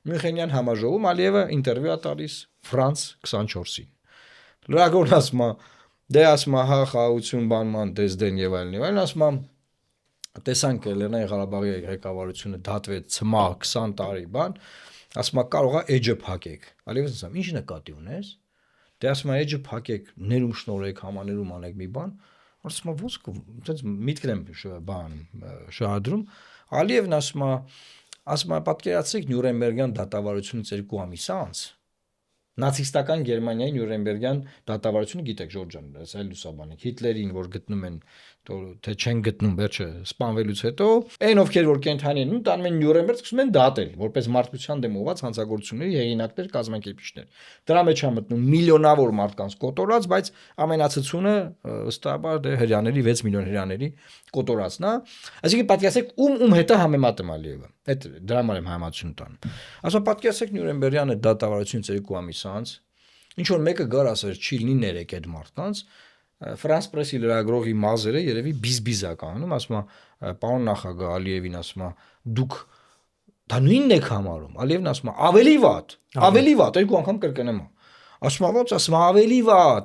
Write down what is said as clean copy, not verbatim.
Մյունխենյան համաժողովում Ալիևը ինտերվյու է տալիս Ֆրանս 24-ին։ Լրագրողն ասում է, դե ասում է, հա, խաղաղություն բանման դեսդեն եւ այլն, ասում է, տեսանք Լեռնային Ղարաբաղի ղեկավարությունը դատվեց ցմահ 20 տարի բան, ասում է, կարող է էջը փակեք։ Ալիևը ասում է, ի՞նչ նկատի ունես։ Դե ասում է, էջը փակեք, ներում շնորհեք, համաներում անեք մի բան։ Ասում է, ոսկու, այդպես միտքն եմ բան շահադրում։ Ալիևն ասում է, պատկերացրեք Նյուրնբերգյան դատավարությունից 2 ամիս անց նացիստական Գերմանիայի Նյուրնբերգյան դատավարությունը, գիտեք, Ժորժ ջան, այս այլ լուսաբանեք, Հիտլերին, որ գտնում են, թե չեն գտնում, վերջը սպանվելուց հետո, այն ովքեր որ կենթանի են, տանում են Նյուրնբերգ, սկսում են դատել, որպես մարդկության դեմ ուղղված հանցագործությունների հեղինակներ, կազմակերպիչներ։ Դրա մեջ է մտնում միլիոնավոր մարդկանց կոտորած, բայց ամենացածությունը ըստաբար դե հрьяաների 6 միլիոն հрьяաների կոտորածն է։ Այսինքն պատկերացրեք ում հետ է համեմատում Ալիևը։ Այդ դրա համար եմ համացություն տանում։ Ասա պատկերացրեք Նյուրնբերգյանը դատավարությունից 2 ամիս անց ինչ որ մեկը գար ասեր չի լինի ներեք այդ մարդկանց, Ֆրանս պրեսի լրագրողի մազերը երևի բիզբիզ է կանում, ասում է պարոն նախագահ Ալիևին, ասում է դուք դա նույնն եք համարում։ Ալիևն ասում է ավելի վատ, 2 անգամ կրկնում է։ Ասում է ո՞նց, ասում է ավելի վատ,